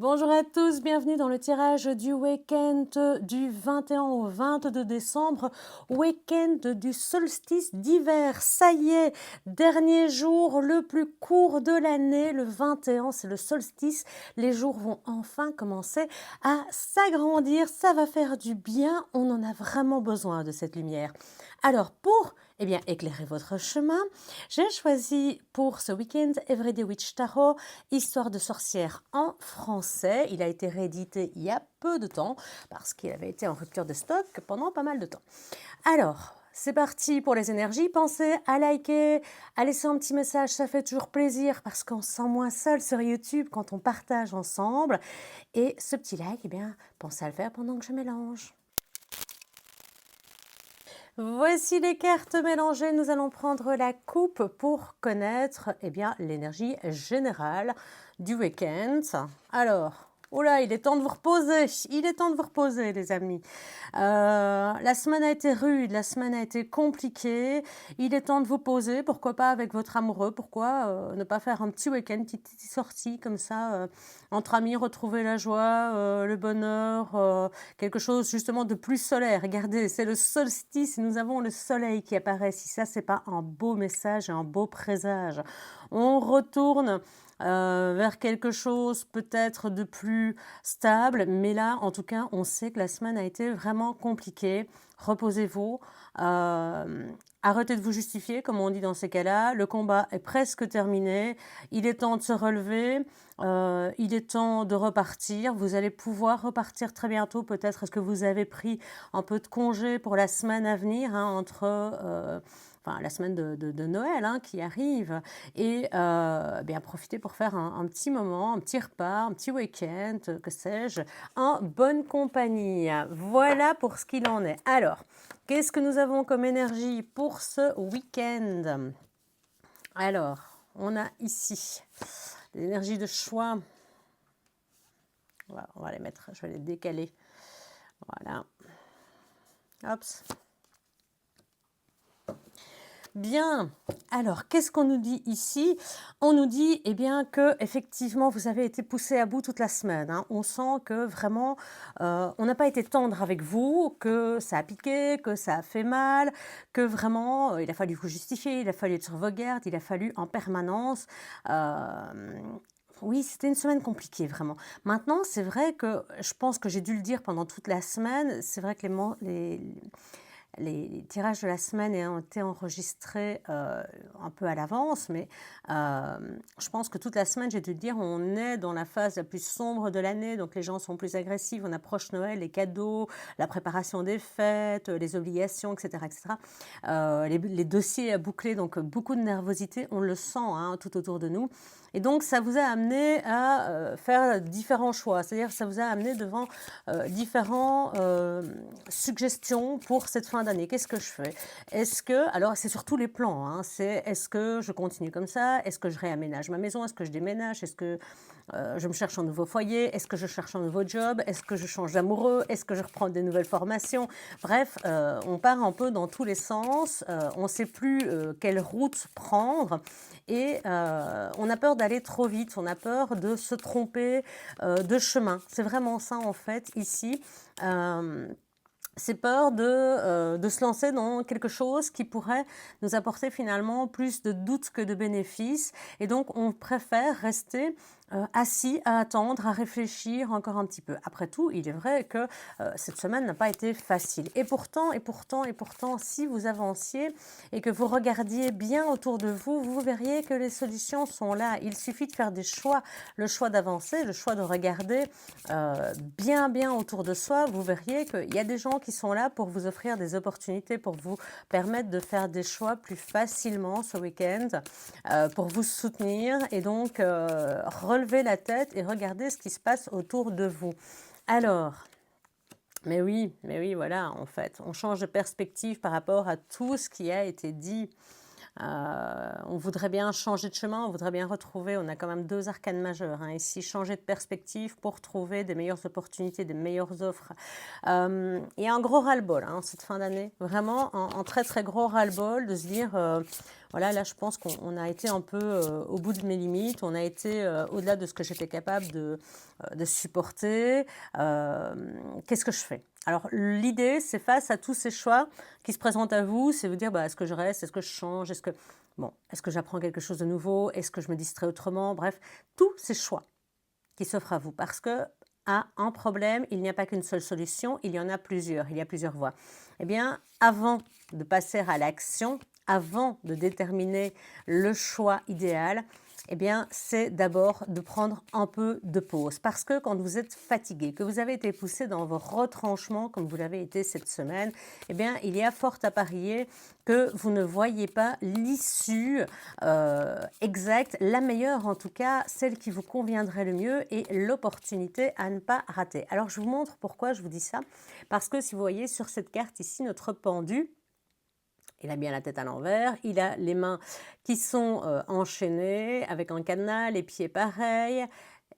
Bonjour à tous, bienvenue dans le tirage du week-end du 21 au 22 décembre, week-end du solstice d'hiver. Ça y est, dernier jour le plus court de l'année, le 21, c'est le solstice. Les jours vont enfin commencer à s'agrandir, ça va faire du bien, on en a vraiment besoin de cette lumière. Alors pour éclairer votre chemin, j'ai choisi pour ce week-end Everyday Witch Tarot, Histoire de sorcière en français. Il a été réédité il y a peu de temps parce qu'il avait été en rupture de stock pendant pas mal de temps. Alors, c'est parti pour les énergies. Pensez à liker, à laisser un petit message, ça fait toujours plaisir parce qu'on se sent moins seul sur YouTube quand on partage ensemble. Et ce petit like, pensez à le faire pendant que je mélange. Voici les cartes mélangées. Nous allons prendre la coupe pour connaître l'énergie générale du week-end. Alors, oula, il est temps de vous reposer. Il est temps de vous reposer, les amis. La semaine a été rude, la semaine a été compliquée. Il est temps de vous poser. Pourquoi pas avec votre amoureux? Pourquoi ne pas faire un petit week-end, une petite sortie comme ça, entre amis, retrouver la joie, le bonheur, quelque chose justement de plus solaire. Regardez, c'est le solstice et nous avons le soleil qui apparaît. Si ça, c'est pas un beau message et un beau présage. On retourne vers quelque chose peut-être de plus stable, mais là, en tout cas, on sait que la semaine a été vraiment compliquée. Reposez-vous, arrêtez de vous justifier, comme on dit dans ces cas-là. Le combat est presque terminé, il est temps de se relever, il est temps de repartir. Vous allez pouvoir repartir très bientôt. Peut-être est-ce que vous avez pris un peu de congé pour la semaine à venir, entre la semaine de Noël qui arrive, et profitez pour faire un petit moment, un petit repas, un petit week-end, que sais-je, en bonne compagnie. Voilà pour ce qu'il en est. Alors, qu'est-ce que nous avons comme énergie pour ce week-end? Alors, on a ici l'énergie de choix. Voilà, on va les mettre, je vais les décaler. Voilà. Hop. Bien, alors qu'est-ce qu'on nous dit ici? On nous dit que effectivement vous avez été poussé à bout toute la semaine. On sent que vraiment on n'a pas été tendre avec vous, que ça a piqué, que ça a fait mal, que vraiment il a fallu vous justifier, il a fallu être sur vos gardes, il a fallu en permanence. Oui, c'était une semaine compliquée, vraiment. Maintenant, c'est vrai que je pense que j'ai dû le dire pendant toute la semaine. C'est vrai que les tirages de la semaine ont été enregistrés un peu à l'avance, mais je pense que toute la semaine, j'ai dû le dire, on est dans la phase la plus sombre de l'année, donc les gens sont plus agressifs, on approche Noël, les cadeaux, la préparation des fêtes, les obligations, etc. etc. Les dossiers à boucler, donc beaucoup de nervosité, on le sent tout autour de nous. Et donc, ça vous a amené à faire différents choix, c'est-à-dire ça vous a amené devant différentes suggestions pour cette fin d'année. Qu'est-ce que je fais? Est-ce que, alors c'est sur tous les plans, c'est est-ce que je continue comme ça? Est-ce que je réaménage ma maison? Est-ce que je déménage? Est-ce que je me cherche un nouveau foyer? Est-ce que je cherche un nouveau job? Est-ce que je change d'amoureux? Est-ce que je reprends des nouvelles formations? Bref, on part un peu dans tous les sens, on ne sait plus quelle route prendre. Et on a peur d'aller trop vite, on a peur de se tromper de chemin. C'est vraiment ça en fait ici. C'est peur de se lancer dans quelque chose qui pourrait nous apporter finalement plus de doutes que de bénéfices. Et donc on préfère rester assis à attendre, à réfléchir encore un petit peu. Après tout, il est vrai que cette semaine n'a pas été facile. Et pourtant, si vous avanciez et que vous regardiez bien autour de vous, vous verriez que les solutions sont là. Il suffit de faire des choix, le choix d'avancer, le choix de regarder bien autour de soi. Vous verriez qu'il y a des gens qui sont là pour vous offrir des opportunités, pour vous permettre de faire des choix plus facilement ce week-end, pour vous soutenir et donc relever la tête et regarder ce qui se passe autour de vous. Alors, mais oui, voilà, en fait, on change de perspective par rapport à tout ce qui a été dit. On voudrait bien changer de chemin, on voudrait bien retrouver, on a quand même 2 arcanes majeures ici, changer de perspective pour trouver des meilleures opportunités, des meilleures offres. Il y a un gros ras-le-bol cette fin d'année, vraiment un très très gros ras-le-bol de se dire voilà, là, je pense qu'on a été un peu au bout de mes limites, on a été au-delà de ce que j'étais capable de supporter. Qu'est-ce que je fais? Alors, l'idée, c'est face à tous ces choix qui se présentent à vous, c'est vous dire, bah, est-ce que je reste, est-ce que je change, est-ce que j'apprends quelque chose de nouveau, est-ce que je me distrais autrement, bref, tous ces choix qui s'offrent à vous. Parce que à un problème, il n'y a pas qu'une seule solution, il y en a plusieurs, il y a plusieurs voies. Eh bien, avant de passer à l'action, avant de déterminer le choix idéal, eh bien, c'est d'abord de prendre un peu de pause. Parce que quand vous êtes fatigué, que vous avez été poussé dans vos retranchements, comme vous l'avez été cette semaine, eh bien, il y a fort à parier que vous ne voyez pas l'issue exacte, la meilleure en tout cas, celle qui vous conviendrait le mieux et l'opportunité à ne pas rater. Alors, je vous montre pourquoi je vous dis ça. Parce que si vous voyez sur cette carte ici, notre pendu, il a bien la tête à l'envers, il a les mains qui sont enchaînées avec un cadenas, les pieds pareils.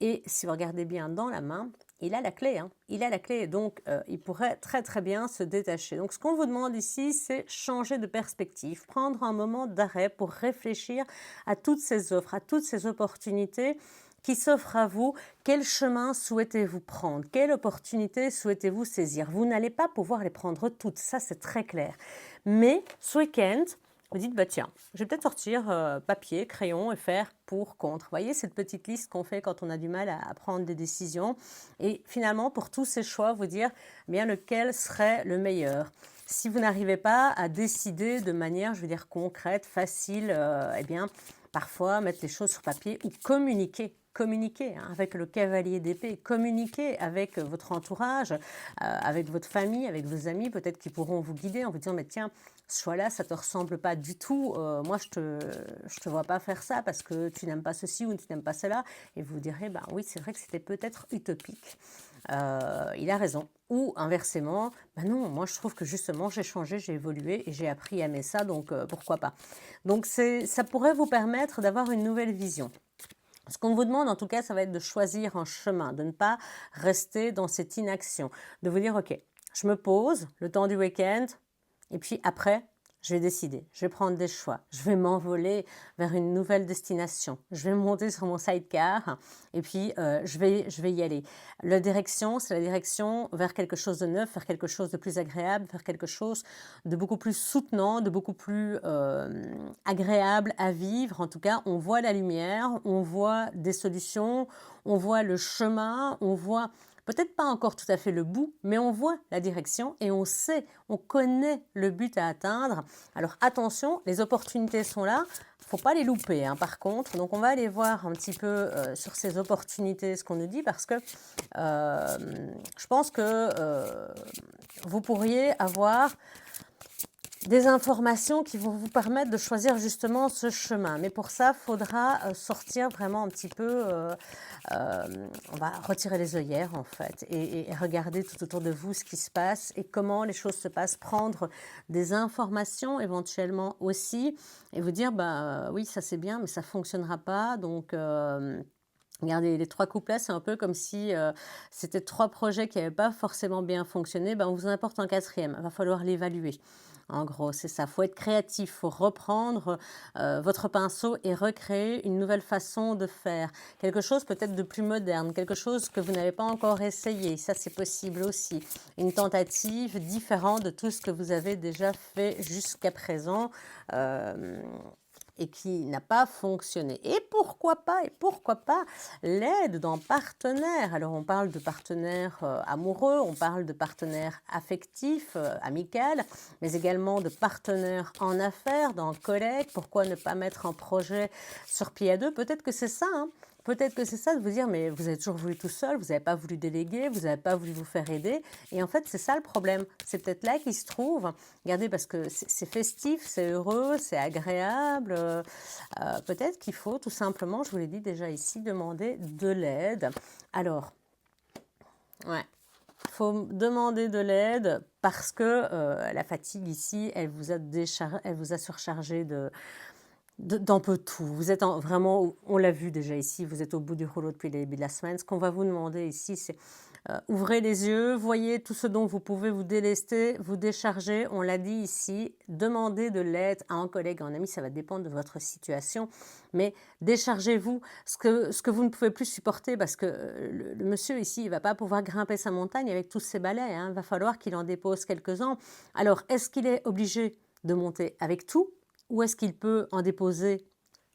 Et si vous regardez bien dans la main, il a la clé. Hein. Il a la clé, donc il pourrait très très bien se détacher. Donc ce qu'on vous demande ici, c'est changer de perspective, prendre un moment d'arrêt pour réfléchir à toutes ces offres, à toutes ces opportunités qui s'offrent à vous. Quel chemin souhaitez-vous prendre? Quelle opportunité souhaitez-vous saisir? Vous n'allez pas pouvoir les prendre toutes, ça c'est très clair. Mais ce week-end, vous dites, bah tiens, je vais peut-être sortir papier, crayon et faire pour, contre. Vous voyez cette petite liste qu'on fait quand on a du mal à prendre des décisions. Et finalement, pour tous ces choix, vous dire bien lequel serait le meilleur. Si vous n'arrivez pas à décider de manière, je veux dire, concrète, facile, eh bien, parfois mettre les choses sur papier ou communiquer. Communiquer avec le cavalier d'épée, communiquer avec votre entourage, avec votre famille, avec vos amis, peut-être qu'ils pourront vous guider en vous disant, mais tiens, ce choix-là, ça ne te ressemble pas du tout, moi je te vois pas faire ça parce que tu n'aimes pas ceci ou tu n'aimes pas cela, et vous direz, ben oui, c'est vrai que c'était peut-être utopique, il a raison. Ou inversement, ben non, moi je trouve que justement j'ai changé, j'ai évolué et j'ai appris à aimer ça, donc pourquoi pas. Donc ça pourrait vous permettre d'avoir une nouvelle vision. Ce qu'on vous demande, en tout cas, ça va être de choisir un chemin, de ne pas rester dans cette inaction, de vous dire, OK, je me pose le temps du week-end, et puis après, je vais décider, je vais prendre des choix, je vais m'envoler vers une nouvelle destination, je vais monter sur mon sidecar, et puis je vais y aller. La direction, c'est la direction vers quelque chose de neuf, vers quelque chose de plus agréable, vers quelque chose de beaucoup plus soutenant, de beaucoup plus agréable à vivre. En tout cas, on voit la lumière, on voit des solutions, on voit le chemin, on voit peut-être pas encore tout à fait le bout, mais on voit la direction et on sait, on connaît le but à atteindre. Alors attention, les opportunités sont là, il ne faut pas les louper par contre. Donc on va aller voir un petit peu sur ces opportunités ce qu'on nous dit, parce que je pense que vous pourriez avoir des informations qui vont vous permettre de choisir justement ce chemin. Mais pour ça, il faudra sortir vraiment un petit peu, on va retirer les œillères en fait et regarder tout autour de vous ce qui se passe et comment les choses se passent, prendre des informations éventuellement aussi et vous dire, bah oui, ça c'est bien, mais ça ne fonctionnera pas, donc... regardez, les 3 couples là, c'est un peu comme si c'était 3 projets qui n'avaient pas forcément bien fonctionné. Ben, on vous en apporte un 4e. Il va falloir l'évaluer. En gros, c'est ça. Il faut être créatif, il faut reprendre votre pinceau et recréer une nouvelle façon de faire. Quelque chose peut-être de plus moderne, quelque chose que vous n'avez pas encore essayé. Ça, c'est possible aussi. Une tentative différente de tout ce que vous avez déjà fait jusqu'à présent. Et qui n'a pas fonctionné. Et pourquoi pas l'aide d'un partenaire. Alors on parle de partenaire amoureux, on parle de partenaire affectif, amical, mais également de partenaire en affaires, d'un collègue. Pourquoi ne pas mettre un projet sur pied à deux? Peut-être que c'est ça, hein. Peut-être que c'est ça de vous dire, mais vous avez toujours voulu tout seul, vous n'avez pas voulu déléguer, vous n'avez pas voulu vous faire aider. Et en fait, c'est ça le problème. C'est peut-être là qu'il se trouve. Regardez, parce que c'est festif, c'est heureux, c'est agréable. Peut-être qu'il faut tout simplement, je vous l'ai dit déjà ici, demander de l'aide. Alors, ouais. Il faut demander de l'aide parce que la fatigue ici, elle vous a surchargé Dans peu tout. Vous êtes vraiment, on l'a vu déjà ici, vous êtes au bout du rouleau depuis le début de la semaine. Ce qu'on va vous demander ici, c'est ouvrez les yeux, voyez tout ce dont vous pouvez vous délester, vous décharger. On l'a dit ici, demandez de l'aide à un collègue, à un ami, ça va dépendre de votre situation. Mais déchargez-vous ce que vous ne pouvez plus supporter, parce que le monsieur ici, il ne va pas pouvoir grimper sa montagne avec tous ses balais, hein. Il va falloir qu'il en dépose quelques-uns. Alors, est-ce qu'il est obligé de monter avec tout, ou est-ce qu'il peut en déposer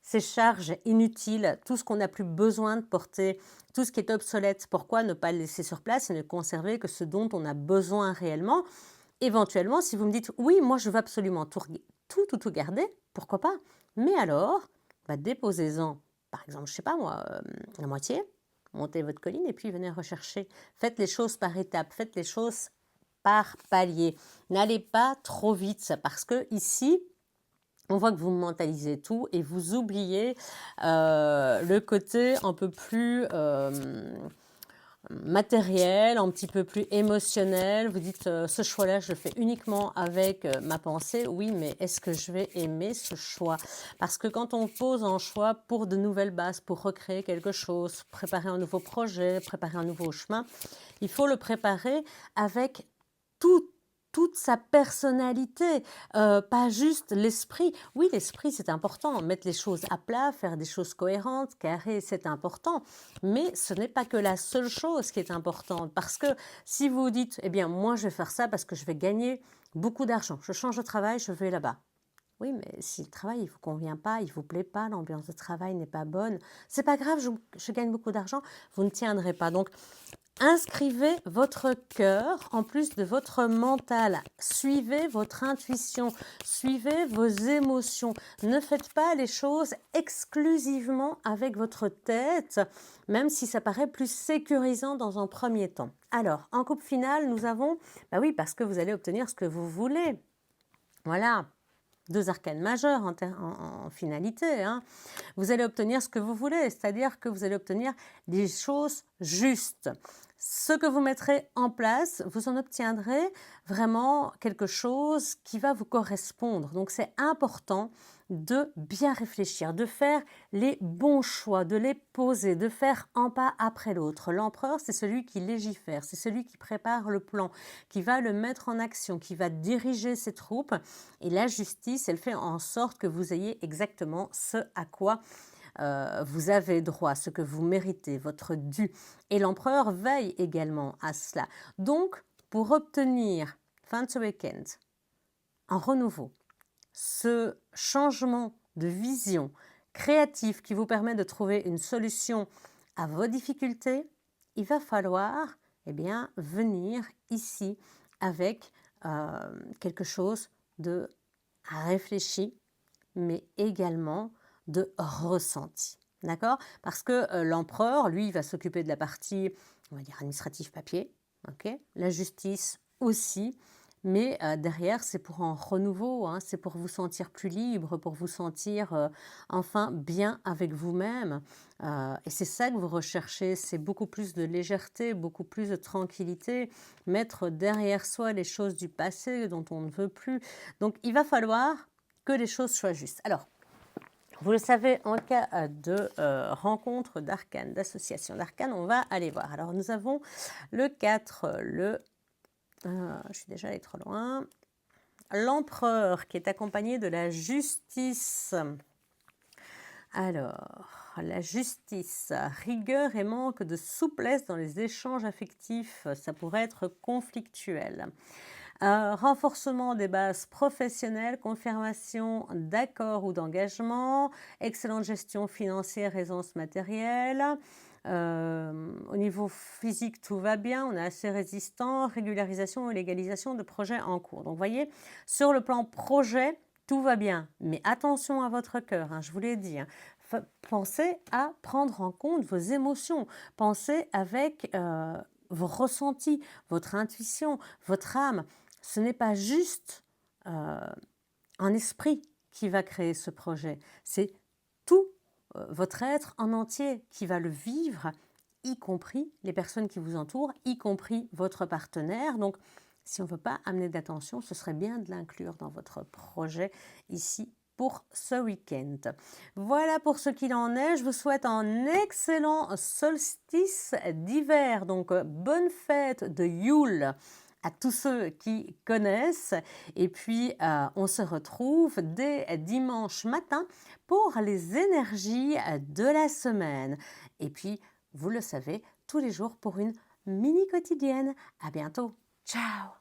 ces charges inutiles, tout ce qu'on n'a plus besoin de porter, tout ce qui est obsolète? Pourquoi ne pas le laisser sur place et ne conserver que ce dont on a besoin réellement? Éventuellement, si vous me dites: «Oui, moi je veux absolument tout garder», pourquoi pas? Mais alors, bah, déposez-en, par exemple, je sais pas moi, la moitié, montez votre colline et puis venez rechercher. Faites les choses par étapes, faites les choses par palier. N'allez pas trop vite, parce que ici, on voit que vous mentalisez tout et vous oubliez le côté un peu plus matériel, un petit peu plus émotionnel. Vous dites ce choix-là, je le fais uniquement avec ma pensée. Oui, mais est-ce que je vais aimer ce choix? Parce que quand on pose un choix pour de nouvelles bases, pour recréer quelque chose, préparer un nouveau projet, préparer un nouveau chemin, il faut le préparer avec tout toute sa personnalité, pas juste l'esprit. Oui, l'esprit, c'est important, mettre les choses à plat, faire des choses cohérentes, carrées, c'est important, mais ce n'est pas que la seule chose qui est importante, parce que si vous dites: «Eh bien, moi, je vais faire ça parce que je vais gagner beaucoup d'argent. Je change de travail, je vais là-bas». Oui, mais si le travail, il vous convient pas, il vous plaît pas, l'ambiance de travail n'est pas bonne, c'est pas grave, je gagne beaucoup d'argent, vous ne tiendrez pas. Donc inscrivez votre cœur en plus de votre mental. Suivez votre intuition, suivez vos émotions. Ne faites pas les choses exclusivement avec votre tête, même si ça paraît plus sécurisant dans un premier temps. Alors, en coupe finale, nous avons, bah oui, parce que vous allez obtenir ce que vous voulez. Voilà. 2 arcanes majeures en finalité, hein. Vous allez obtenir ce que vous voulez, c'est-à-dire que vous allez obtenir des choses justes. Ce que vous mettrez en place, vous en obtiendrez vraiment quelque chose qui va vous correspondre. Donc c'est important de bien réfléchir, de faire les bons choix, de les poser, de faire un pas après l'autre. L'empereur, c'est celui qui légifère, c'est celui qui prépare le plan, qui va le mettre en action, qui va diriger ses troupes. Et la justice, elle fait en sorte que vous ayez exactement ce à quoi vous avez droit, ce que vous méritez, votre dû. Et l'empereur veille également à cela. Donc, pour obtenir, fin de ce week-end, un renouveau, ce changement de vision créatif qui vous permet de trouver une solution à vos difficultés, il va falloir bien, venir ici avec quelque chose de réfléchi, mais également de ressenti. D'accord? Parce que l'empereur, lui, il va s'occuper de la partie, on va dire, administrative papier. Okay, la justice aussi. Mais derrière, c'est pour un renouveau, hein, c'est pour vous sentir plus libre, pour vous sentir enfin bien avec vous-même. Et c'est ça que vous recherchez, c'est beaucoup plus de légèreté, beaucoup plus de tranquillité, mettre derrière soi les choses du passé dont on ne veut plus. Donc il va falloir que les choses soient justes. Alors, vous le savez, en cas de rencontre d'arcanes, d'association d'arcanes, on va aller voir. Alors nous avons le 4, je suis déjà allée trop loin. L'empereur qui est accompagné de la justice. Alors, la justice, rigueur et manque de souplesse dans les échanges affectifs, ça pourrait être conflictuel. Renforcement des bases professionnelles, confirmation d'accords ou d'engagements, excellente gestion financière, aisance matérielle. Au niveau physique, tout va bien, on est assez résistant, régularisation et légalisation de projets en cours. Donc, vous voyez, sur le plan projet, tout va bien. Mais attention à votre cœur, hein, je vous l'ai dit. Hein. Pensez à prendre en compte vos émotions. Pensez avec vos ressentis, votre intuition, votre âme. Ce n'est pas juste un esprit qui va créer ce projet. C'est tout votre être en entier qui va le vivre, y compris les personnes qui vous entourent, y compris votre partenaire. Donc, si on ne veut pas amener d'attention, ce serait bien de l'inclure dans votre projet ici pour ce week-end. Voilà pour ce qu'il en est. Je vous souhaite un excellent solstice d'hiver. Donc, bonne fête de Yule à tous ceux qui connaissent. Et puis, on se retrouve dès dimanche matin pour les énergies de la semaine. Et puis, vous le savez, tous les jours pour une mini quotidienne. À bientôt. Ciao!